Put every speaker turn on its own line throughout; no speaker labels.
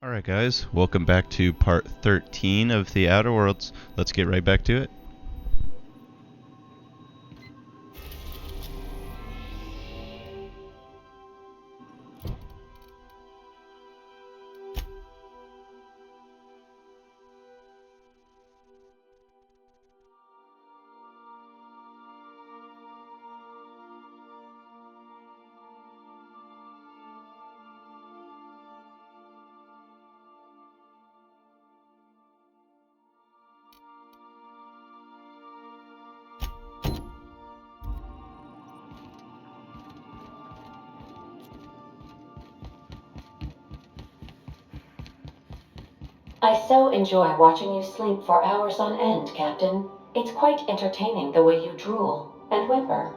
Alright guys, welcome back to part 13 of the Outer Worlds. Let's get right back to it.
I so enjoy watching you sleep for hours on end, Captain. It's quite entertaining the way you drool and whimper.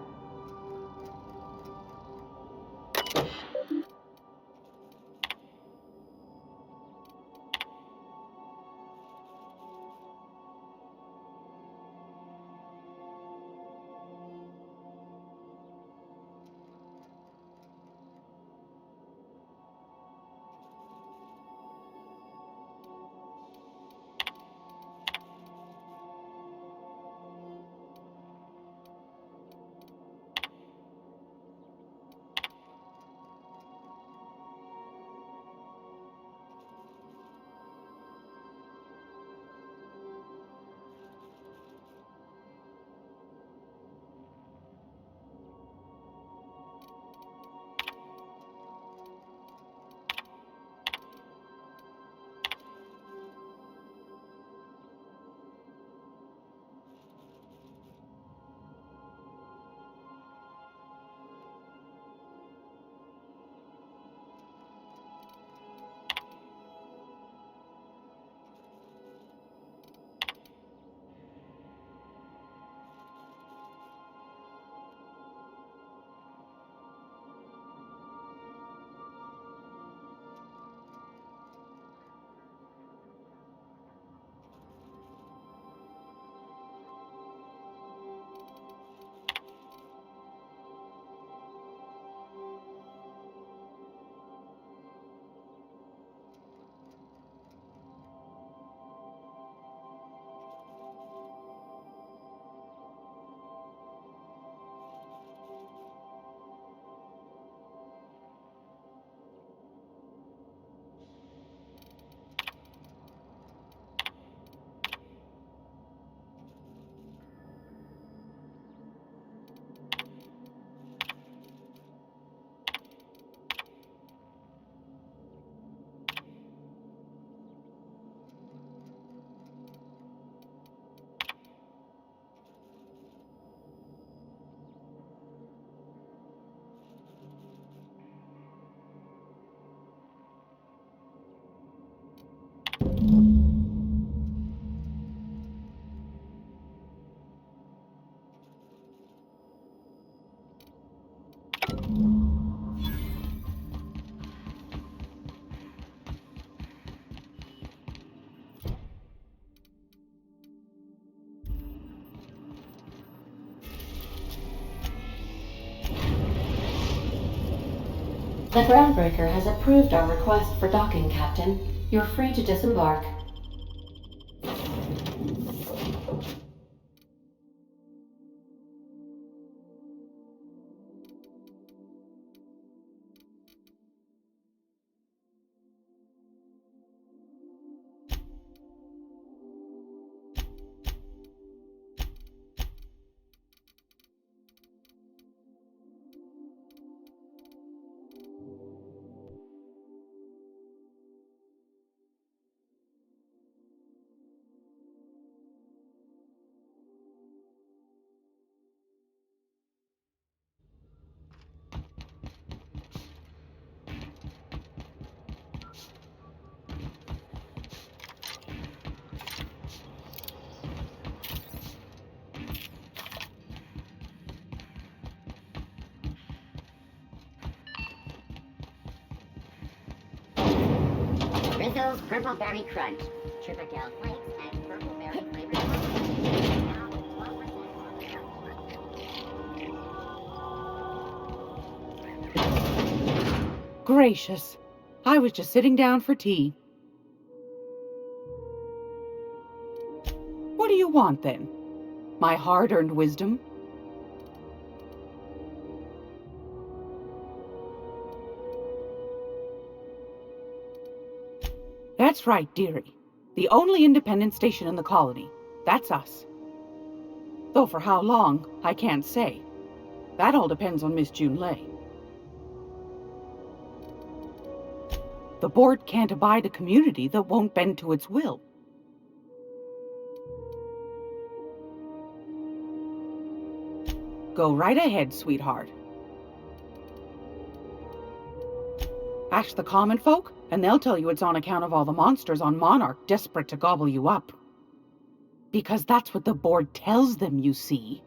The groundbreaker has approved our request for docking, Captain. You're free to disembark.
Rizzo's Purple Berry Crunch. Triple flakes and purple berry flavored. Now with 12%.
Gracious. I was just sitting down for tea. What do you want, then? My hard-earned wisdom? That's right, dearie. The only independent station in the colony. That's us. Though for how long, I can't say. That all depends on Miss June Lay. The board can't abide a community that won't bend to its will. Go right ahead, sweetheart. Ask the common folk, and they'll tell you it's on account of all the monsters on Monarch desperate to gobble you up. Because that's what the board tells them, you see.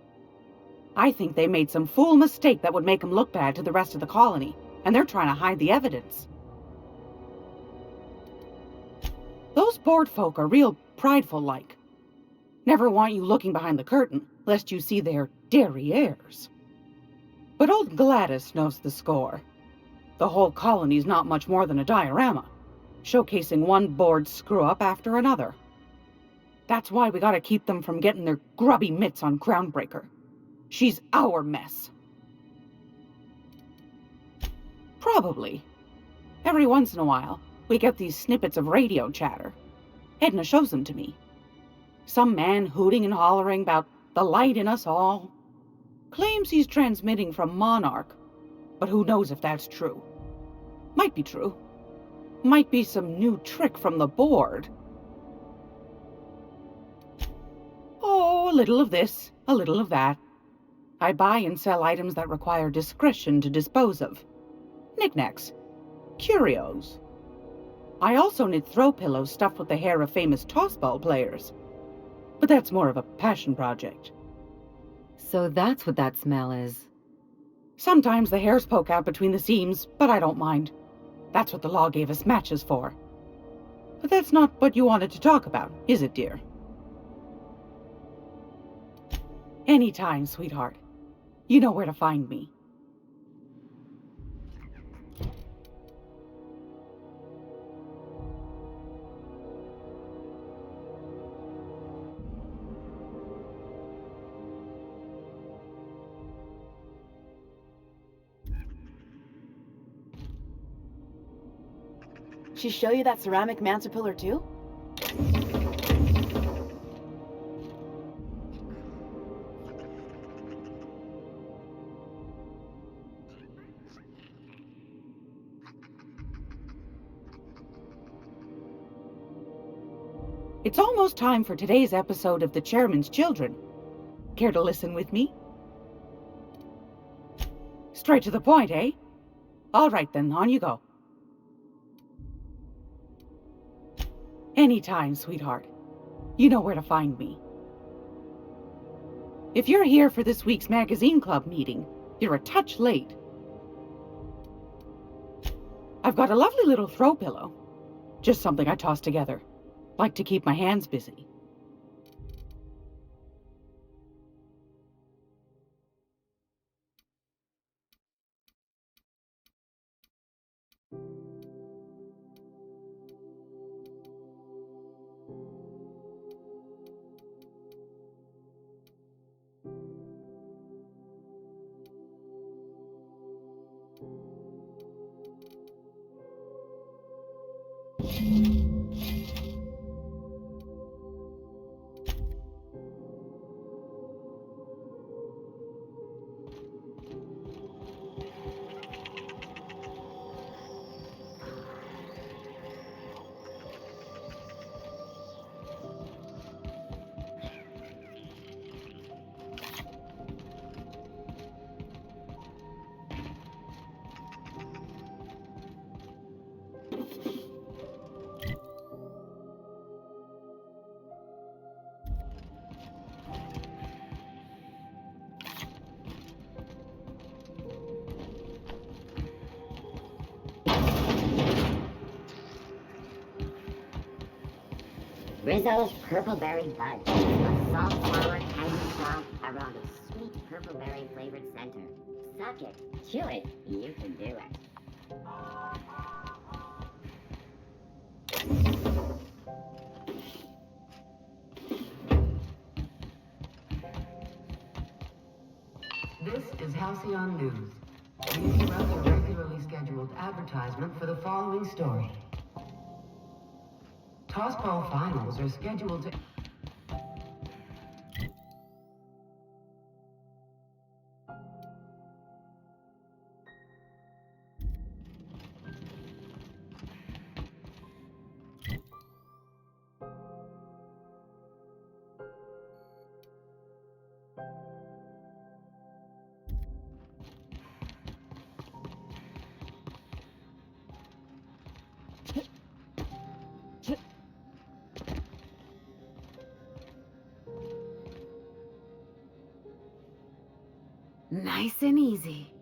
I think they made some fool mistake that would make them look bad to the rest of the colony, and they're trying to hide the evidence. Those board folk are real prideful-like. Never want you looking behind the curtain, lest you see their derrieres. But old Gladys knows the score. The whole colony's not much more than a diorama, showcasing one board screw-up after another. That's why we gotta keep them from getting their grubby mitts on Groundbreaker. She's our mess. Probably. Every once in a while, we get these snippets of radio chatter. Edna shows them to me. Some man hooting and hollering about the light in us all. Claims he's transmitting from Monarch, but who knows if that's true. Might be true. Might be some new trick from the board. Oh, a little of this, a little of that. I buy and sell items that require discretion to dispose of. Knickknacks. Curios. I also knit throw pillows stuffed with the hair of famous tossball players. But that's more of a passion project.
So that's what that smell is.
Sometimes the hairs poke out between the seams, but I don't mind. That's what the law gave us matches for. But that's not what you wanted to talk about, is it, dear? Anytime, sweetheart. You know where to find me.
She show you that ceramic mantle pillar too?
It's almost time for today's episode of The Chairman's Children. Care to listen with me? Straight to the point, eh? All right then, on you go. Anytime, sweetheart. You know where to find me. If you're here for this week's magazine club meeting, you're a touch late. I've got a lovely little throw pillow. Just something I toss together. Like to keep my hands busy.
Rizzo's Purple Berry Bud. A salt, sour, tangy song around a sweet purple berry flavored center. Suck it, chew it, you can do it.
Halcyon News. Please interrupt a regularly scheduled advertisement for the following story. Tossball finals are scheduled to...
Nice and easy.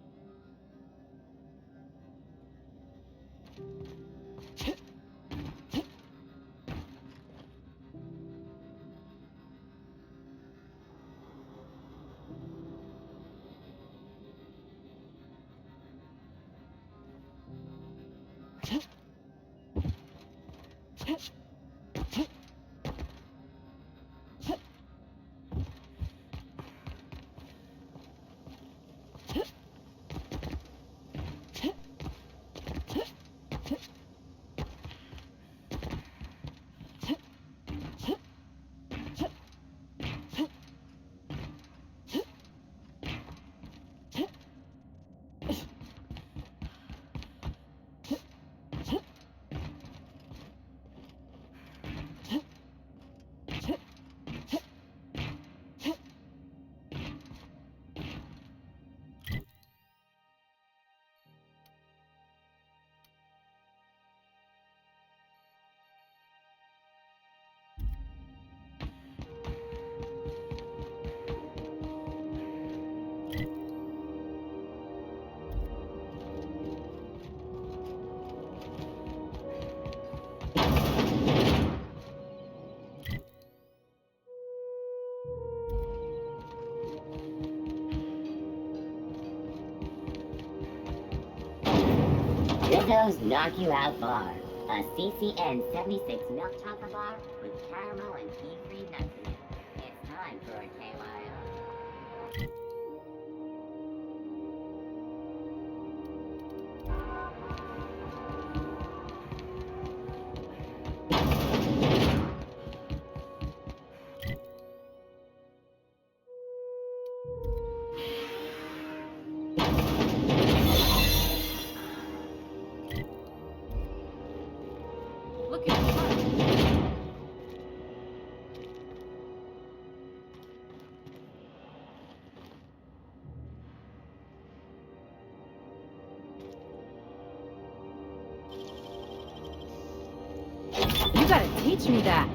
Those knock you out bar. A CCN 76 milk chocolate bar with caramel and pea-free nuts in it. It's time for a KYO.
Look at the You gotta teach me that.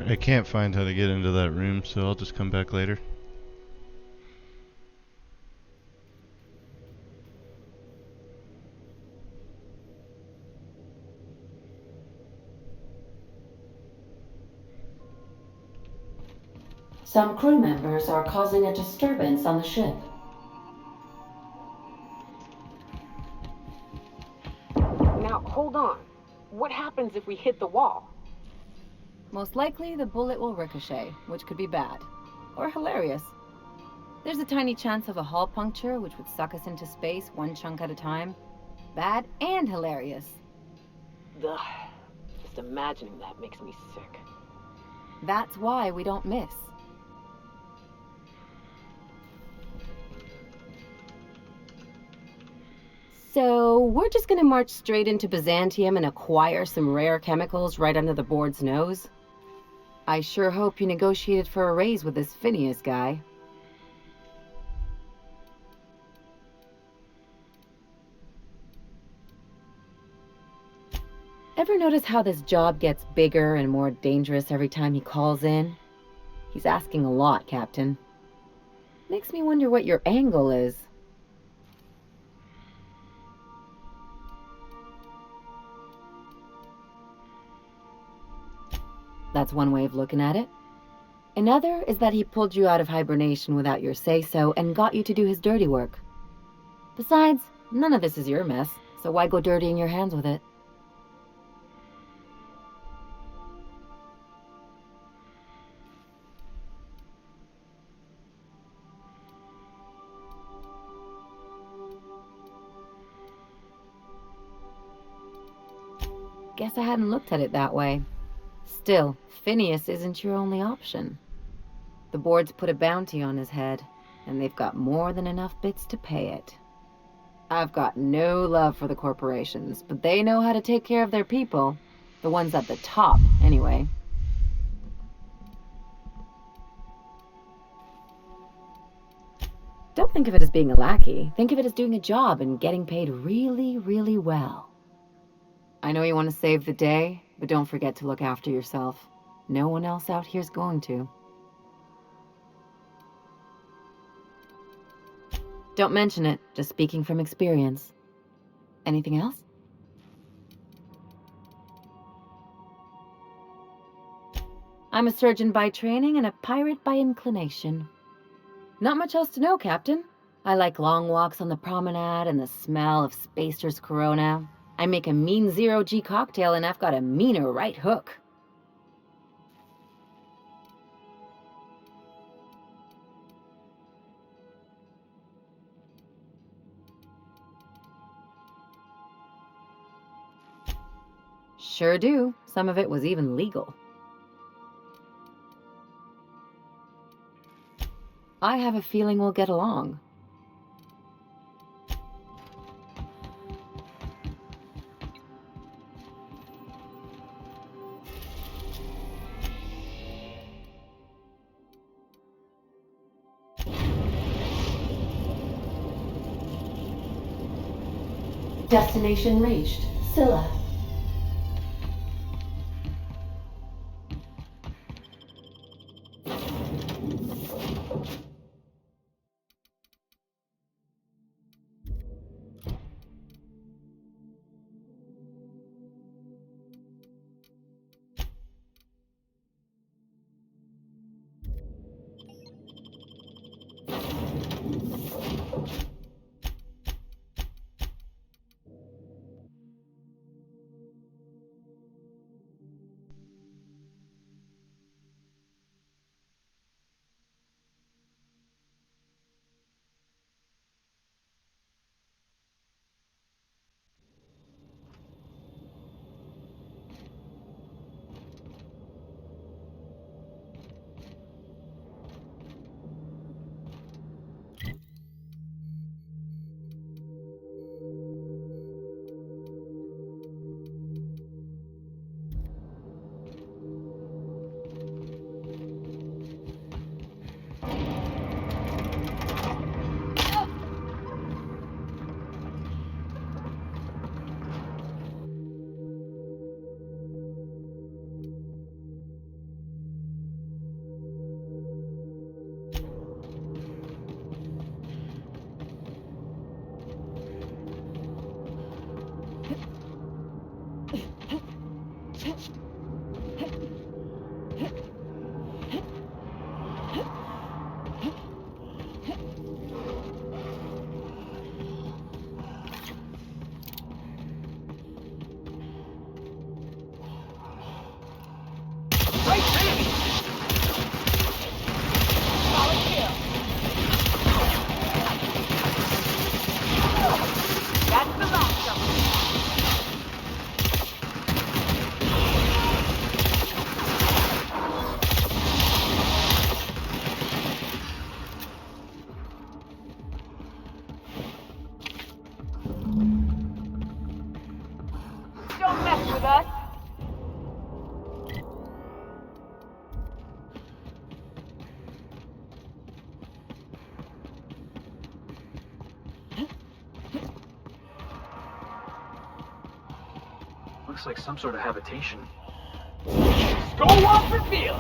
I can't find how to get into that room, so I'll just come back later.
Some crew members are causing a disturbance on the ship.
Now, hold on. What happens if we hit the wall?
Most likely, the bullet will ricochet, which could be bad. Or hilarious. There's a tiny chance of a hull puncture, which would suck us into space one chunk at a time. Bad and hilarious.
Ugh. Just imagining that makes me sick.
That's why we don't miss. So, we're just gonna march straight into Byzantium and acquire some rare chemicals right under the board's nose? I sure hope you negotiated for a raise with this Phineas guy. Ever notice how this job gets bigger and more dangerous every time he calls in? He's asking a lot, Captain. Makes me wonder what your angle is. That's one way of looking at it. Another is that he pulled you out of hibernation without your say-so and got you to do his dirty work. Besides, none of this is your mess, so why go dirtying your hands with it? Guess I hadn't looked at it that way. Still, Phineas isn't your only option. The board's put a bounty on his head, and they've got more than enough bits to pay it. I've got no love for the corporations, but they know how to take care of their people. The ones at the top, anyway. Don't think of it as being a lackey. Think of it as doing a job and getting paid really, really well. I know you want to save the day, but don't forget to look after yourself. No one else out here's going to. Don't mention it, just speaking from experience. Anything else? I'm a surgeon by training and a pirate by inclination. Not much else to know, Captain. I like long walks on the promenade and the smell of Spacer's Corona. I make a mean zero-G cocktail and I've got a meaner right hook. Sure do. Some of it was even legal. I have a feeling we'll get along.
Destination reached. Scylla.
Looks like some sort of habitation. Go off for Felix!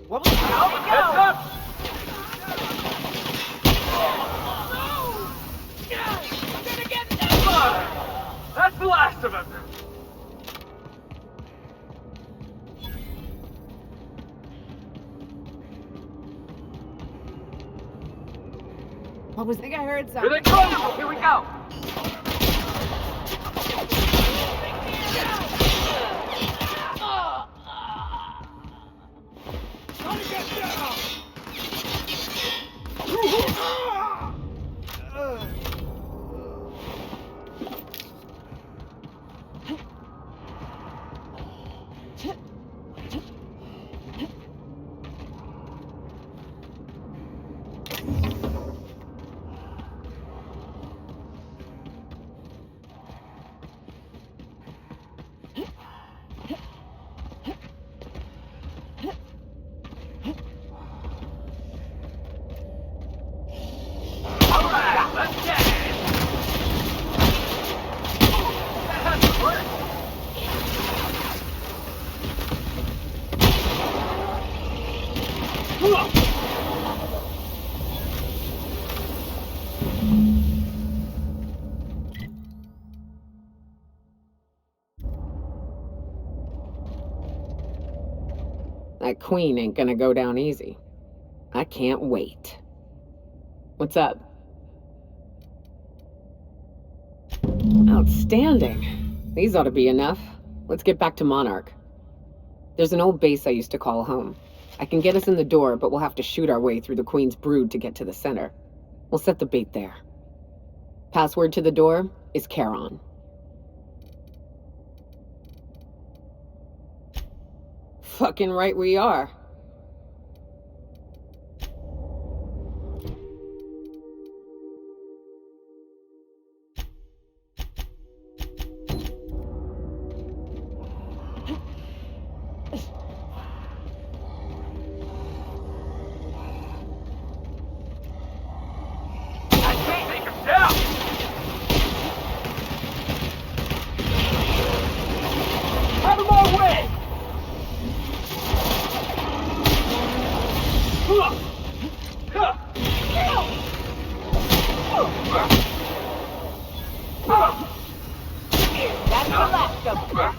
What was that?
Heads up! That's the last of him!
What was? I think I heard
Here they
something.
come! Here we go! Alright, let's get it! That has to work!
That queen ain't gonna go down easy. I can't wait. What's up? Outstanding. These ought to be enough. Let's get back to Monarch. There's an old base I used to call home. I can get us in the door, but we'll have to shoot our way through the Queen's brood to get to the center. We'll set the bait there. Password to the door is Charon. Fucking right we are.
Take him down! Out of my way!
That's the last of them.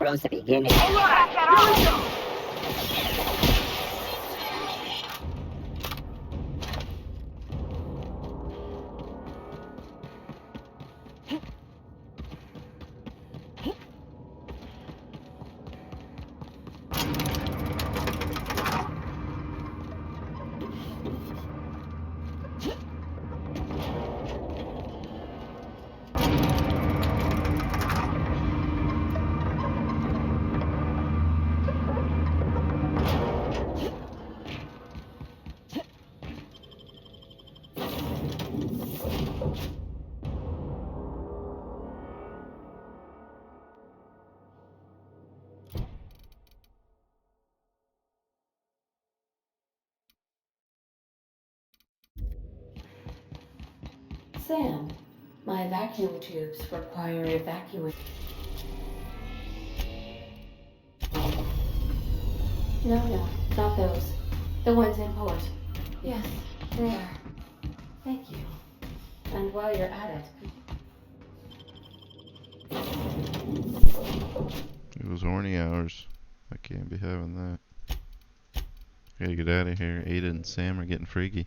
Rose the beginning.
Alright, here we go!
Sam, my vacuum tubes require evacuation. No, not those. The ones in port. Yes, there. Thank you. And while you're at it,
It was horny hours. I can't be having that. Gotta get out of here. Ada and Sam are getting freaky.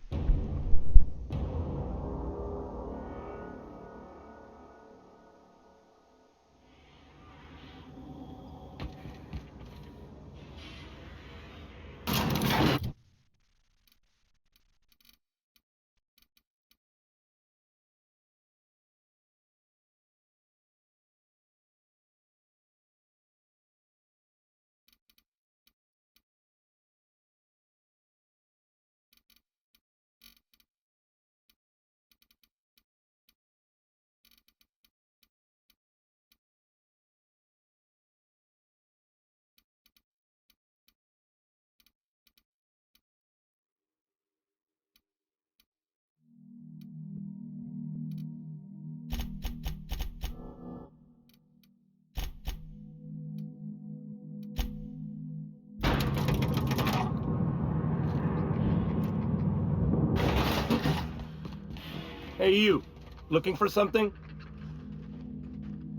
Hey, you. Looking for something?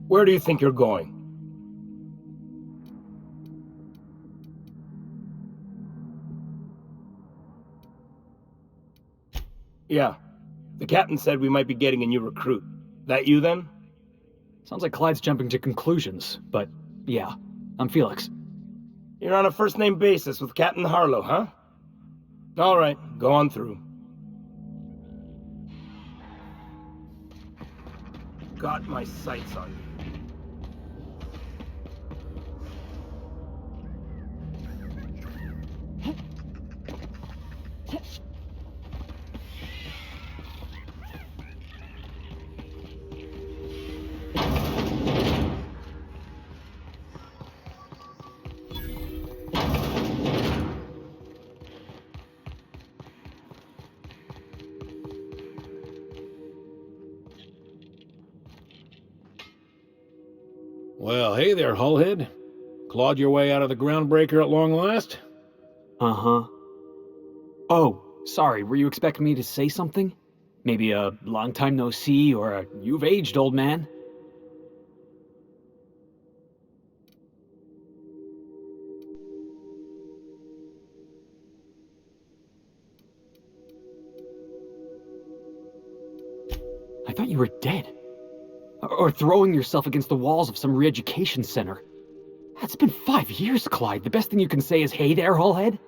Where do you think you're going? Yeah. The captain said we might be getting a new recruit. That you, then?
Sounds like Clyde's jumping to conclusions, but yeah, I'm Felix.
You're on a first-name basis with Captain Harlow, huh? All right, go on through. Got my sights on you.
Well, hey there, Hullhead. Clawed your way out of the groundbreaker at long last?
Uh-huh. Oh, sorry, were you expecting me to say something? Maybe a long time no see, or a you've aged, old man? I thought you were dead. Or throwing yourself against the walls of some re-education center. It's been 5 years, Clyde. The best thing you can say is, hey there, Hullhead?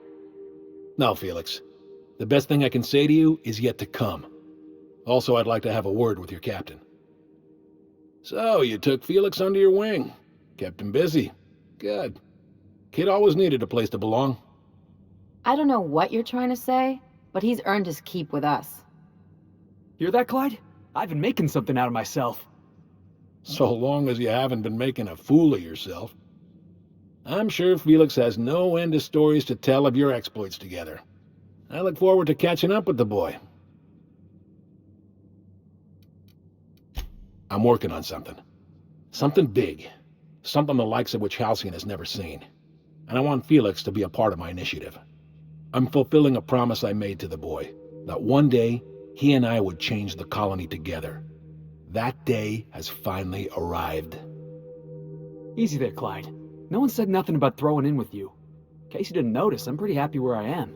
No, Felix. The best thing I can say to you is yet to come. Also, I'd like to have a word with your captain. So, you took Felix under your wing. Kept him busy. Good. Kid always needed a place to belong.
I don't know what you're trying to say, but he's earned his keep with us.
Hear that, Clyde? I've been making something out of myself.
So long as you haven't been making a fool of yourself. I'm sure Felix has no end of stories to tell of your exploits together. I look forward to catching up with the boy. I'm working on something. Something big. Something the likes of which Halcyon has never seen. And I want Felix to be a part of my initiative. I'm fulfilling a promise I made to the boy, that one day he and I would change the colony together. That day has finally arrived.
Easy there, Clyde. No one said nothing about throwing in with you. In case you didn't notice, I'm pretty happy where I am.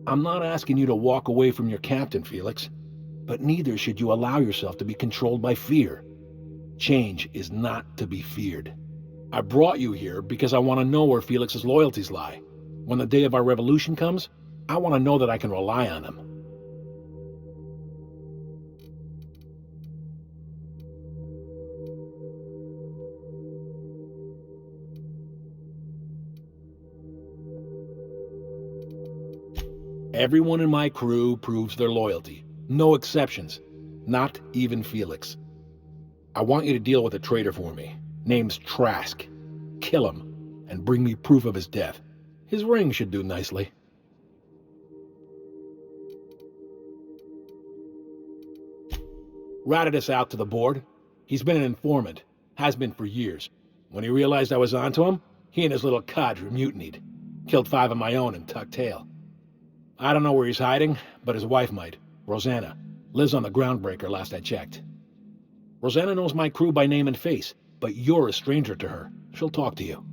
I'm not asking you to walk away from your captain, Felix. But neither should you allow yourself to be controlled by fear. Change is not to be feared. I brought you here because I want to know where Felix's loyalties lie. When the day of our revolution comes, I want to know that I can rely on him. Everyone in my crew proves their loyalty. No exceptions. Not even Felix. I want you to deal with a traitor for me. Name's Trask. Kill him, and bring me proof of his death. His ring should do nicely. Ratted us out to the board. He's been an informant. Has been for years. When he realized I was onto him, he and his little cadre mutinied. Killed 5 of my own and tucked tail. I don't know where he's hiding, but his wife might. Rosanna. Lives on the Groundbreaker last I checked. Rosanna knows my crew by name and face, but you're a stranger to her. She'll talk to you.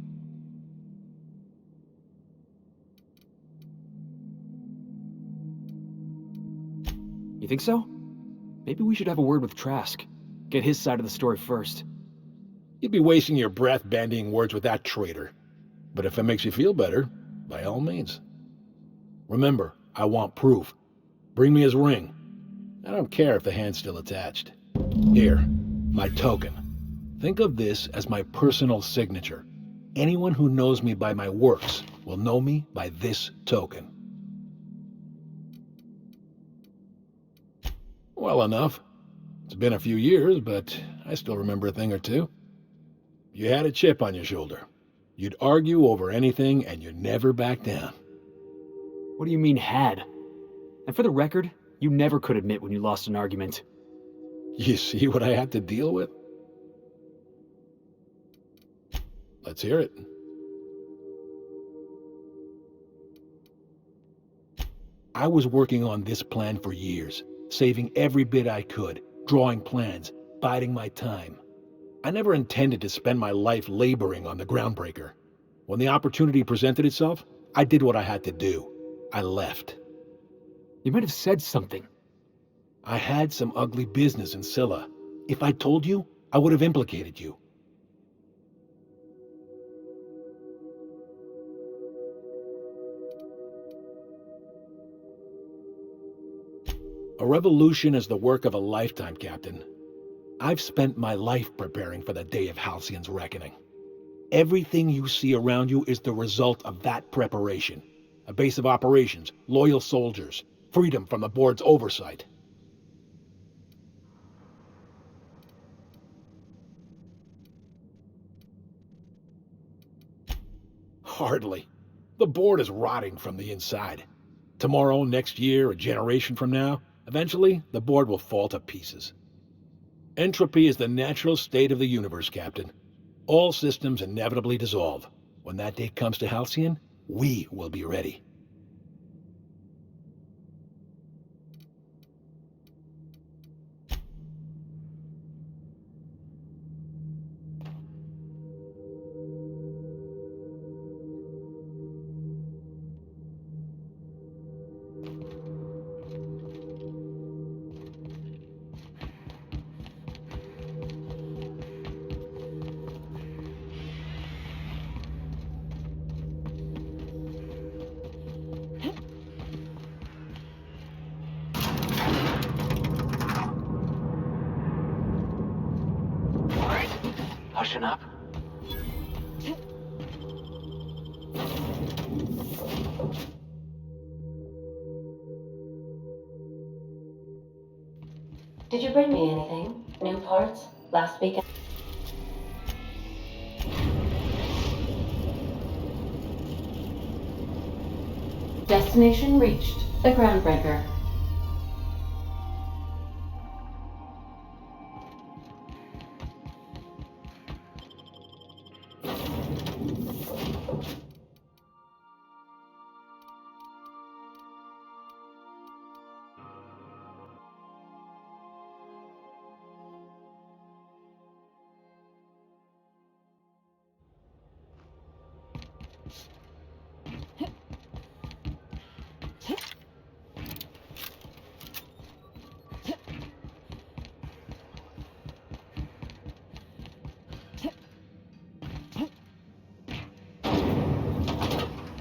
You think so? Maybe we should have a word with Trask. Get his side of the story first.
You'd be wasting your breath bandying words with that traitor. But if it makes you feel better, by all means. Remember, I want proof. Bring me his ring. I don't care if the hand's still attached. Here, my token. Think of this as my personal signature. Anyone who knows me by my works will know me by this token. Well enough. It's been a few years, but I still remember a thing or two. You had a chip on your shoulder. You'd argue over anything, and you'd never back down.
What do you mean, had? And for the record, you never could admit when you lost an argument.
You see what I had to deal with? Let's hear it. I was working on this plan for years, saving every bit I could, drawing plans, biding my time. I never intended to spend my life laboring on the Groundbreaker. When the opportunity presented itself, I did what I had to do. I left.
You might have said something.
I had some ugly business in Scylla. If I told you, I would have implicated you. A revolution is the work of a lifetime, Captain. I've spent my life preparing for the day of Halcyon's reckoning. Everything you see around you is the result of that preparation. A base of operations, loyal soldiers, freedom from the board's oversight. Hardly. The board is rotting from the inside. Tomorrow, next year, a generation from now, eventually the board will fall to pieces. Entropy is the natural state of the universe, Captain. All systems inevitably dissolve. When that day comes to Halcyon, we will be ready.
Hushing up?
Did you bring me anything? New parts? Last weekend? Destination reached. The Groundbreaker.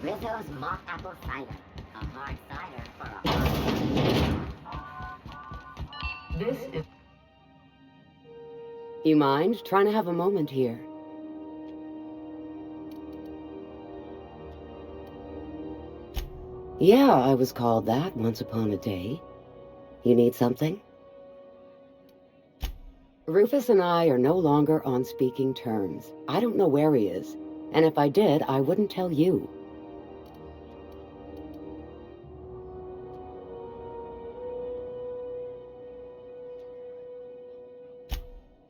Rizzo's mock apple cider. A hard cider for a hard.
This is...
You mind trying to have a moment here? Yeah, I was called that once upon a day. You need something? Rufus and I are no longer on speaking terms. I don't know where he is, and if I did, I wouldn't tell you.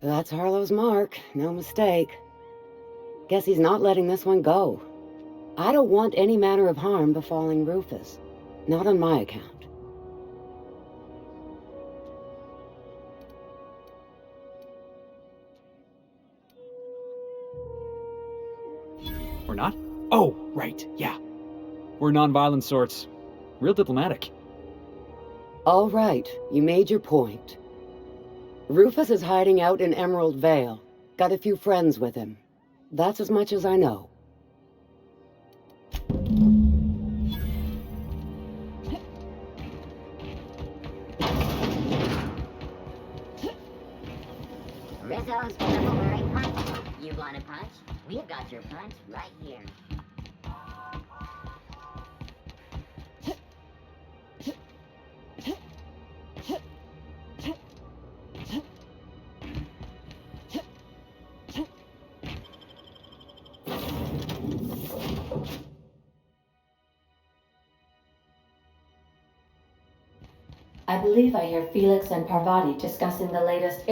That's Harlow's mark, no mistake. Guess he's not letting this one go.
I don't want any manner of harm befalling Rufus. Not on my account.
We're not? Oh, right, yeah. We're non-violent sorts. Real diplomatic.
All right, you made your point. Rufus is hiding out in Emerald Vale. Got a few friends with him. That's as much as I know.
Rizzo's February punch. You want a punch? We've got your punch right here.
I believe I hear Felix and Parvati discussing the latest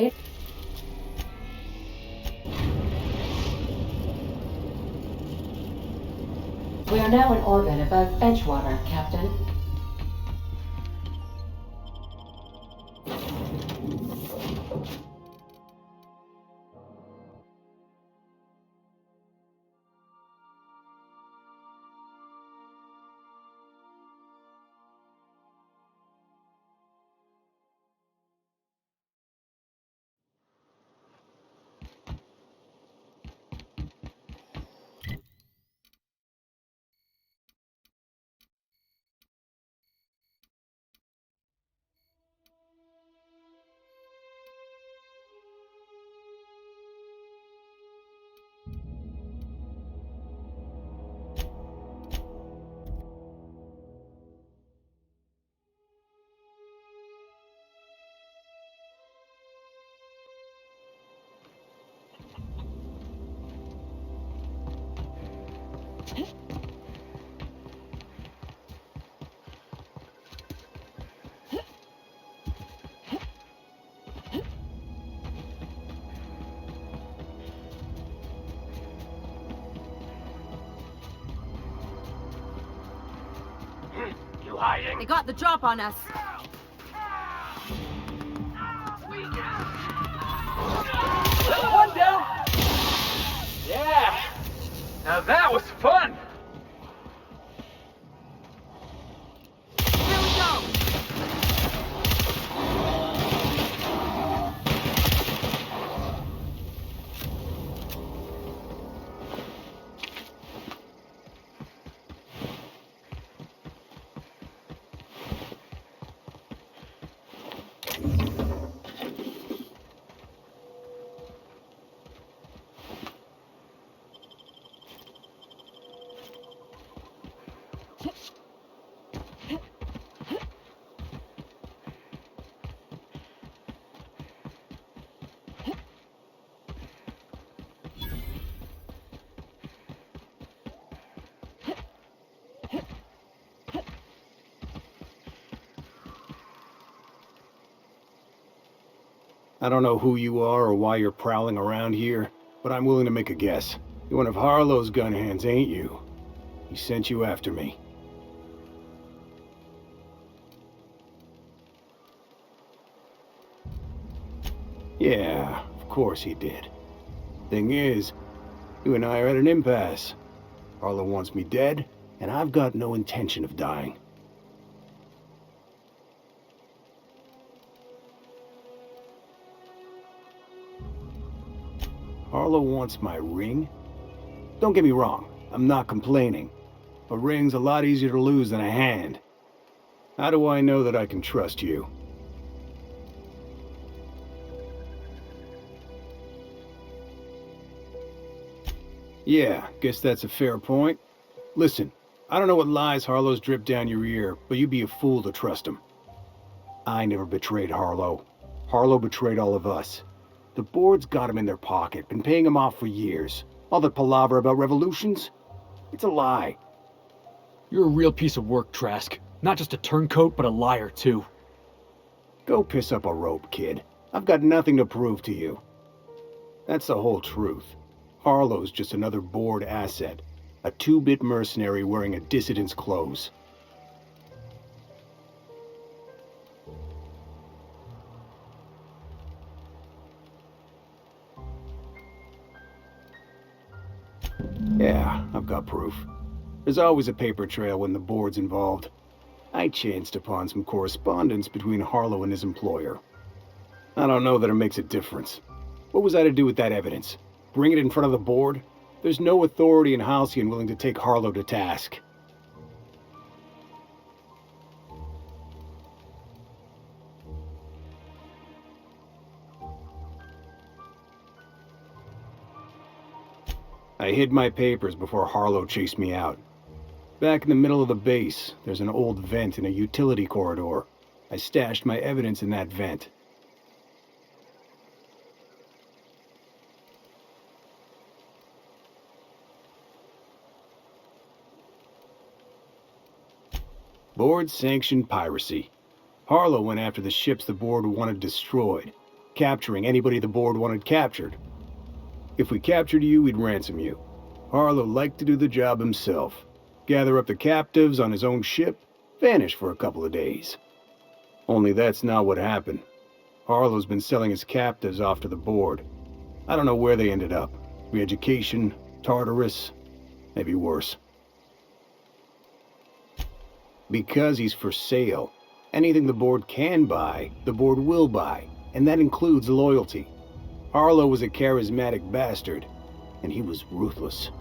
We are now in orbit above Edgewater, Captain.
You hiding?
They got the drop on us.
One down! Yeah! Now that was fun!
Here we go.
I don't know who you are or why you're prowling around here, but I'm willing to make a guess. You're one of Harlow's gun hands, ain't you? He sent you after me. Yeah, of course he did. Thing is, you and I are at an impasse. Harlow wants me dead, and I've got no intention of dying. Harlow wants my ring? Don't get me wrong, I'm not complaining. A ring's a lot easier to lose than a hand. How do I know that I can trust you? Yeah, guess that's a fair point. Listen, I don't know what lies Harlow's dripped down your ear, but you'd be a fool to trust him. I never betrayed Harlow. Harlow betrayed all of us. The board's got him in their pocket, been paying him off for years. All that palaver about revolutions? It's a lie.
You're a real piece of work, Trask. Not just a turncoat, but a liar, too.
Go piss up a rope, kid. I've got nothing to prove to you. That's the whole truth. Harlow's just another board asset.
A 2-bit mercenary wearing a dissident's clothes. Yeah, I've got proof. There's always a paper trail when the board's involved. I chanced upon some correspondence between Harlow and his employer. I don't know that it makes a difference. What was I to do with that evidence? Bring it in front of the board? There's no authority in Halcyon willing to take Harlow to task. I hid my papers before Harlow chased me out. Back in the middle of the base, there's an old vent in a utility corridor. I stashed my evidence in that vent. Board-sanctioned piracy. Harlow went after the ships the board wanted destroyed, capturing anybody the board wanted captured. If we captured you, we'd ransom you. Harlow liked to do the job himself. Gather up the captives on his own ship, vanish for a couple of days. Only that's not what happened. Harlow's been selling his captives off to the board. I don't know where they ended up. Re-education, Tartarus, maybe worse. Because he's for sale. Anything the board can buy, the board will buy, and that includes loyalty. Harlow was a charismatic bastard, and he was ruthless.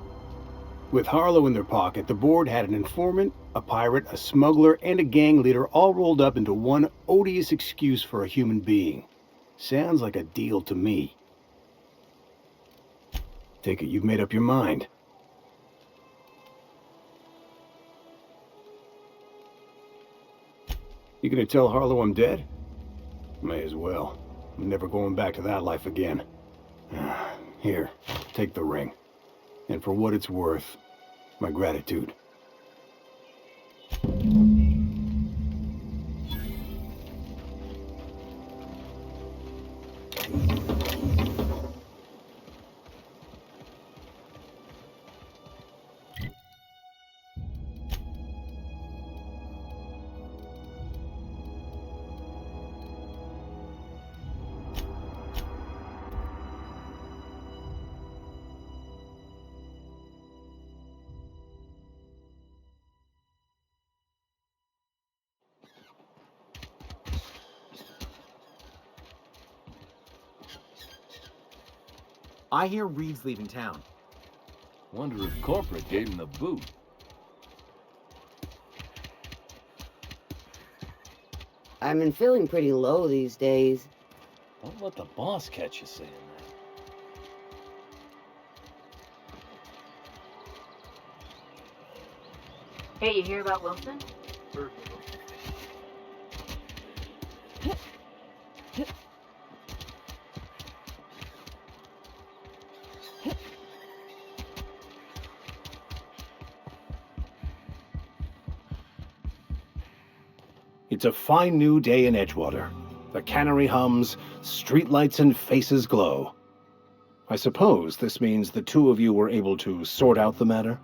With Harlow in their pocket, the board had an informant, a pirate, a smuggler, and a gang leader all rolled up into one odious excuse for a human being. Sounds like a deal to me. Take it you've made up your mind. You gonna tell Harlow I'm dead? May as well. I'm never going back to that life again. Here, take the ring. And for what it's worth, my gratitude.
I hear Reed's leaving town.
Wonder if corporate gave him the boot.
I've been feeling pretty low these days.
Don't let the boss catch you saying that.
Hey, you hear about Wilson?
It's a fine new day in Edgewater. The cannery hums, streetlights and faces glow. I suppose this means the two of you were able to sort out the matter?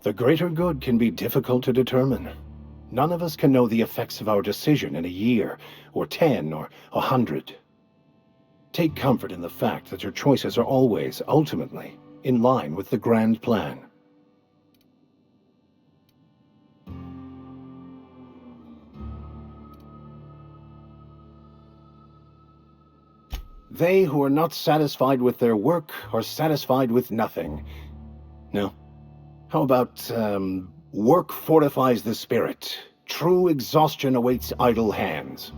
The greater good can be difficult to determine. None of us can know the effects of our decision in a year, or 10, or 100. Take comfort in the fact that your choices are always, ultimately, in line with the grand plan. They who are not satisfied with their work are satisfied with nothing. No. How about, work fortifies the spirit. True exhaustion awaits idle hands.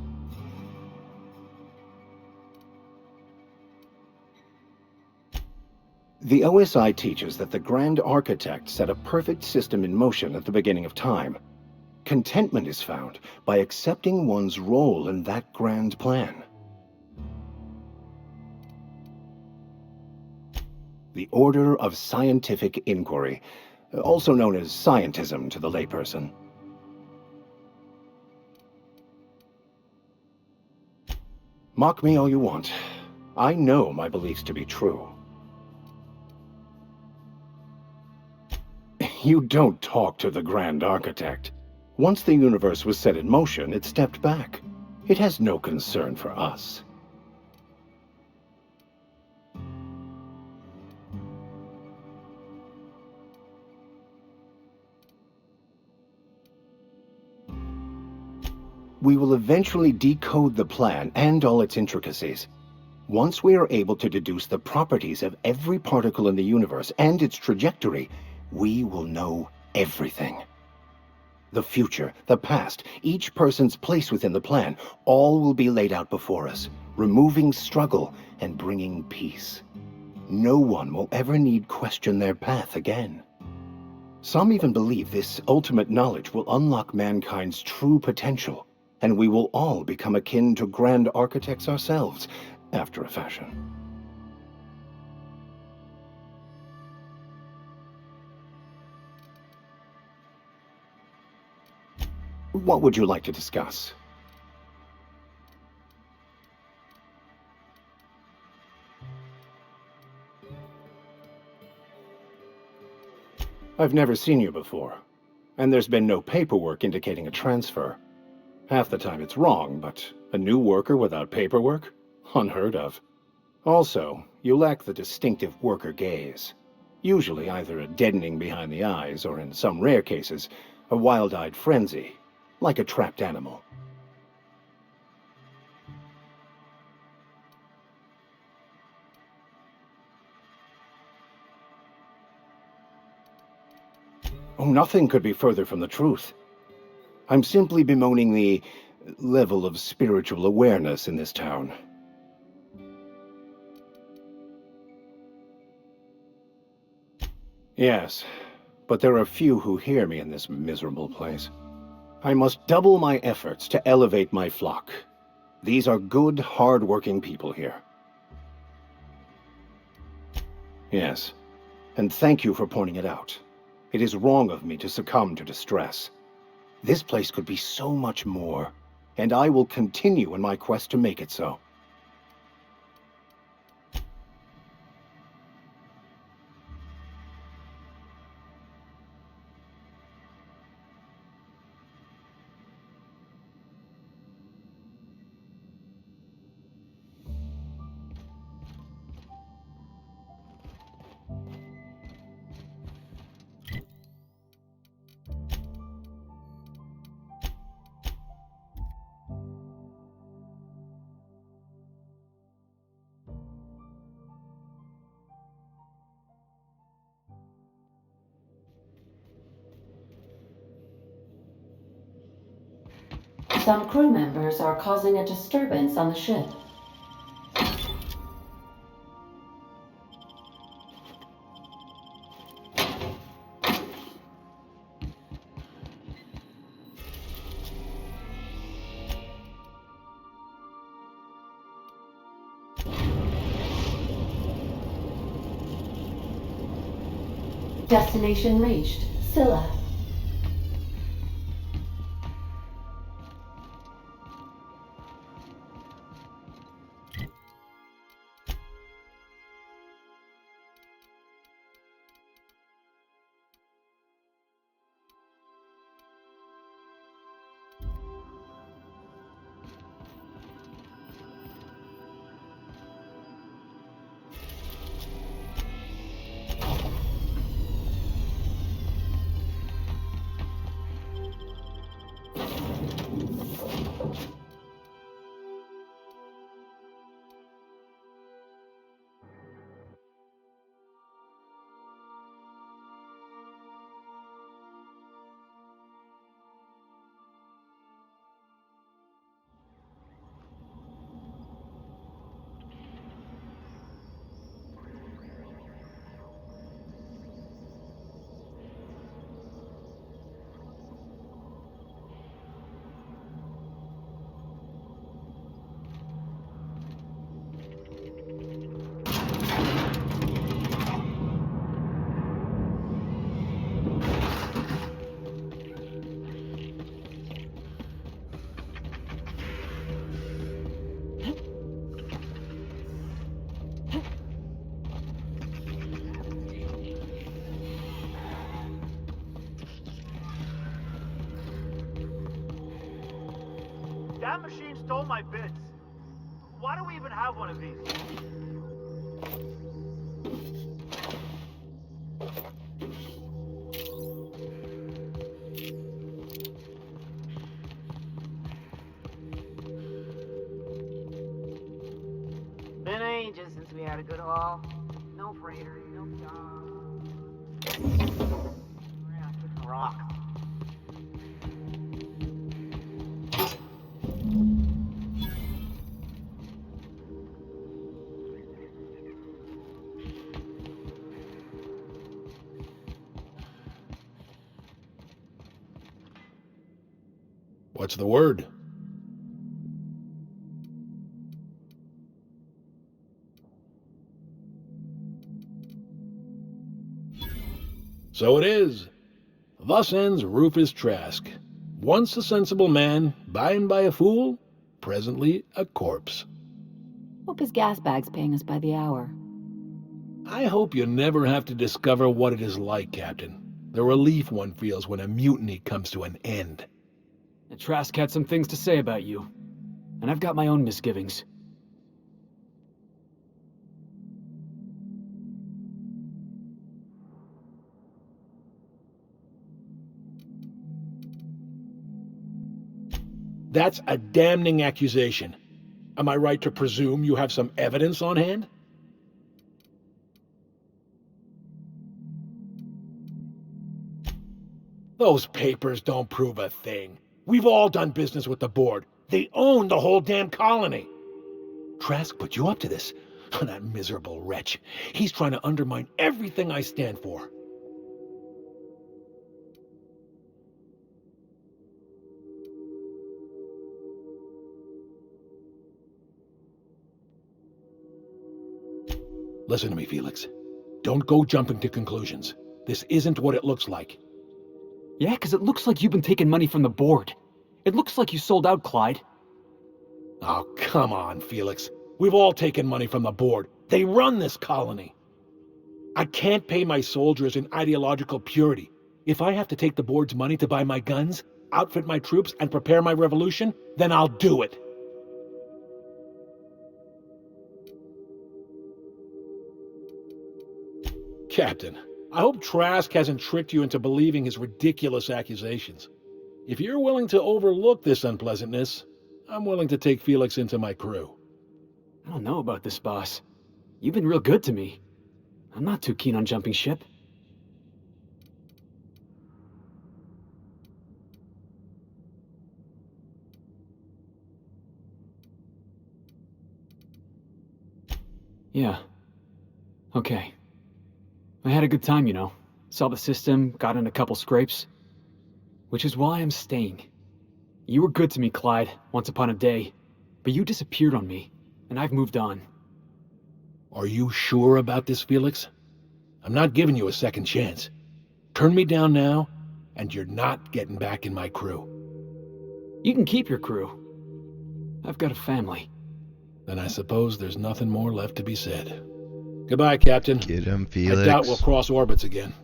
The OSI teaches that the Grand Architect set a perfect system in motion at the beginning of time. Contentment is found by accepting one's role in that grand plan. The Order of Scientific Inquiry, also known as scientism to the layperson. Mock me all you want. I know my beliefs to be true. You don't talk to the Grand Architect. Once the universe was set in motion, it stepped back. It has no concern for us. We will eventually decode the plan and all its intricacies. Once we are able to deduce the properties of every particle in the universe and its trajectory, we will know everything. The future, the past, each person's place within the plan, all will be laid out before us, removing struggle and bringing peace. No one will ever need question their path again. Some even believe this ultimate knowledge will unlock mankind's true potential, and we will all become akin to grand architects ourselves, after a fashion. What would you like to discuss? I've never seen you before, and there's been no paperwork indicating a transfer. Half the time it's wrong, but a new worker without paperwork? Unheard of. Also, you lack the distinctive worker gaze. Usually either a deadening behind the eyes, or in some rare cases, a wild-eyed frenzy, like a trapped animal. Oh, nothing could be further from the truth. I'm simply bemoaning the level of spiritual awareness in this town. Yes, but there are few who hear me in this miserable place. I must double my efforts to elevate my flock. These are good, hard-working people here. Yes, and thank you for pointing it out. It is wrong of me to succumb to distress. This place could be so much more, and I will continue in my quest to make it so.
Some crew members are causing a disturbance on the ship. Destination reached. Scylla.
That machine stole my bits. Why do we even have one of these?
Been ages since we had a good haul. No freighters, no jobs. Yeah, kicking rocks.
What's the word? So it is. Thus ends Rufus Trask. Once a sensible man, by and by a fool, presently a corpse.
Hope his gas bag's paying us by the hour.
I hope you never have to discover what it is like, Captain. The relief one feels when a mutiny comes to an end.
Trask had some things to say about you, and I've got my own misgivings.
That's a damning accusation. Am I right to presume you have some evidence on hand? Those papers don't prove a thing. We've all done business with the board. They own the whole damn colony. Trask put you up to this. That miserable wretch. He's trying to undermine everything I stand for. Listen to me, Felix. Don't go jumping to conclusions. This isn't what it looks like.
Yeah, because it looks like you've been taking money from the board. It looks like you sold out, Clyde.
Oh, come on, Felix. We've all taken money from the board. They run this colony. I can't pay my soldiers in ideological purity. If I have to take the board's money to buy my guns, outfit my troops, and prepare my revolution, then I'll do it. Captain, I hope Trask hasn't tricked you into believing his ridiculous accusations. If you're willing to overlook this unpleasantness, I'm willing to take Felix into my crew.
I don't know about this, boss. You've been real good to me. I'm not too keen on jumping ship. Yeah. Okay. I had a good time, you know. Saw the system, got in a couple scrapes. Which is why I'm staying. You were good to me, Clyde, once upon a day. But you disappeared on me, and I've moved on.
Are you sure about this, Felix? I'm not giving you a second chance. Turn me down now, and you're not getting back in my crew.
You can keep your crew. I've got a family.
Then I suppose there's nothing more left to be said. Goodbye, Captain.
Get him, Felix.
I doubt we'll cross orbits again.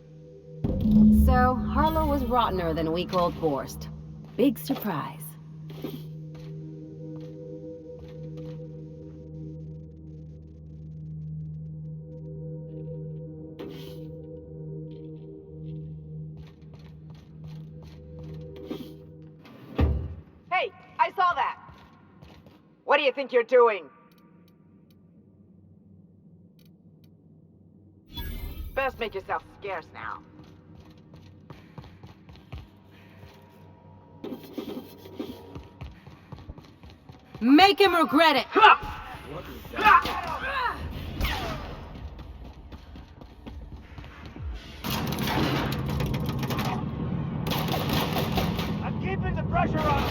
So, Harlow was rottener than a week-old Borst. Big surprise.
Hey, I saw that! What do you think you're doing? Best make yourself scarce now.
Make him regret it!
I'm keeping the pressure on.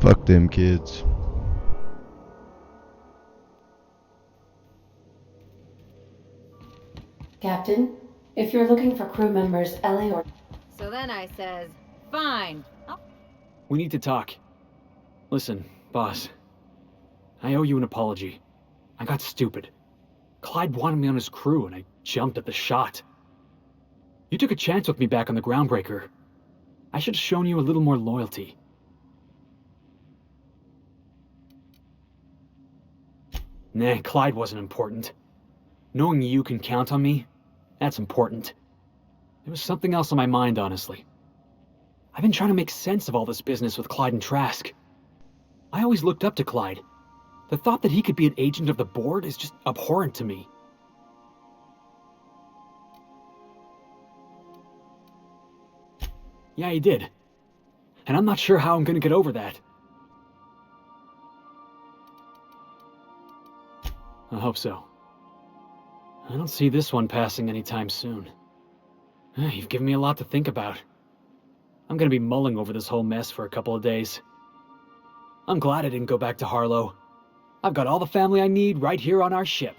Fuck them kids.
Captain, if you're looking for crew members Ellie or...
So then I says, fine.
We need to talk. Listen, boss. I owe you an apology. I got stupid. Clyde wanted me on his crew, and I jumped at the shot. You took a chance with me back on the Groundbreaker. I should have shown you a little more loyalty. Nah, Clyde wasn't important. Knowing you can count on me, that's important. There was something else on my mind, honestly. I've been trying to make sense of all this business with Clyde and Trask. I always looked up to Clyde. The thought that he could be an agent of the Board is just abhorrent to me. Yeah, he did. And I'm not sure how I'm gonna get over that. I hope so. I don't see this one passing anytime soon. You've given me a lot to think about. I'm gonna be mulling over this whole mess for a couple of days. I'm glad I didn't go back to Harlow. I've got all the family I need right here on our ship.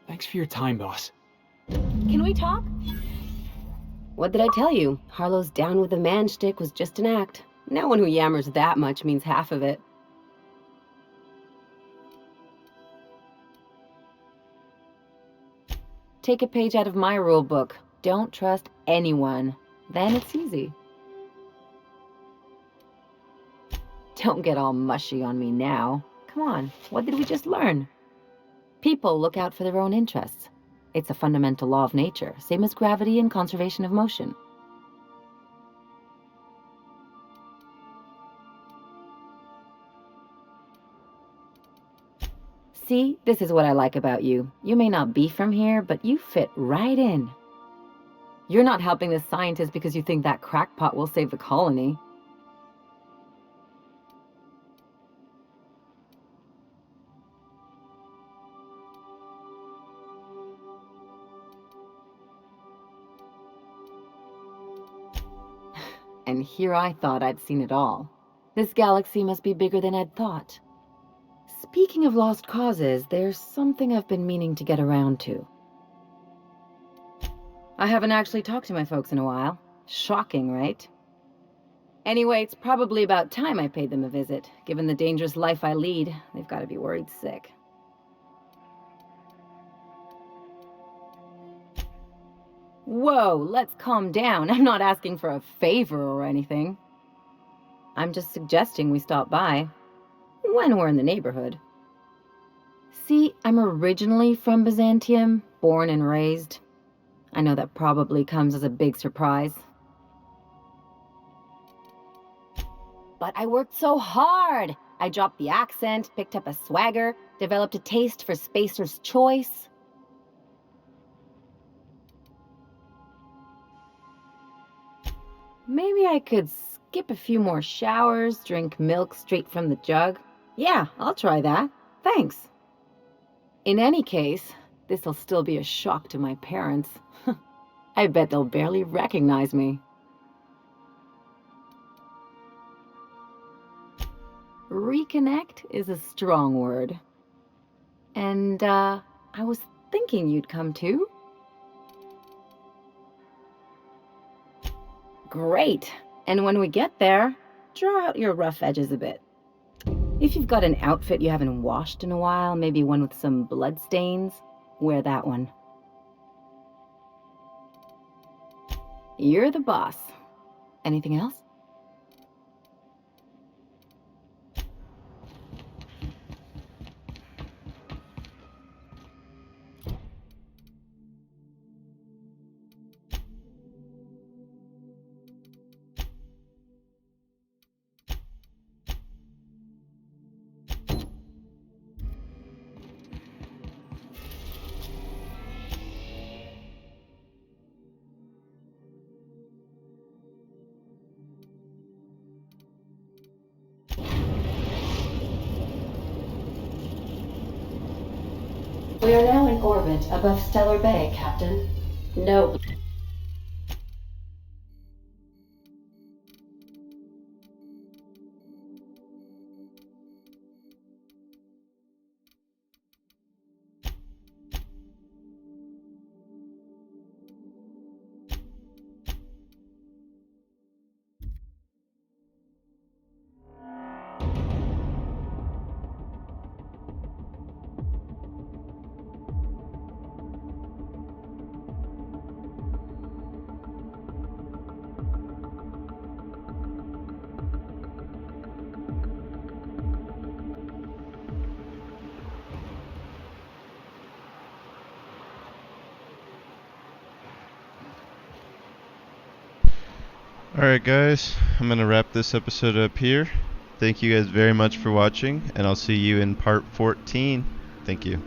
Thanks for your time, boss.
Can we talk? What did I tell you? Harlow's down with the man shtick was just an act. No one who yammers that much means half of it. Take a page out of my rule book. Don't trust anyone. Then it's easy. Don't get all mushy on me now. Come on, what did we just learn? People look out for their own interests. It's a fundamental law of nature, same as gravity and conservation of motion. See, this is what I like about you. You may not be from here, but you fit right in. You're not helping the scientists because you think that crackpot will save the colony. And here I thought I'd seen it all. This galaxy must be bigger than I'd thought. Speaking of lost causes, there's something I've been meaning to get around to. I haven't actually talked to my folks in a while. Shocking, right? Anyway, it's probably about time I paid them a visit. Given the dangerous life I lead, they've got to be worried sick. Whoa, let's calm down. I'm not asking for a favor or anything. I'm just suggesting we stop by. When we're in the neighborhood. See, I'm originally from Byzantium, born and raised. I know that probably comes as a big surprise. But I worked so hard! I dropped the accent, picked up a swagger, developed a taste for Spacer's Choice. Maybe I could skip a few more showers, drink milk straight from the jug. Yeah, I'll try that. Thanks. In any case, this'll still be a shock to my parents. I bet they'll barely recognize me. Reconnect is a strong word. And, I was thinking you'd come too. Great. And when we get there, draw out your rough edges a bit. If you've got an outfit you haven't washed in a while, maybe one with some blood stains, wear that one. You're the boss. Anything else?
We are now in orbit above Stellar Bay, Captain. No.
Alright guys, I'm going to wrap this episode up here. Thank you guys very much for watching, and I'll see you in part 14. Thank you.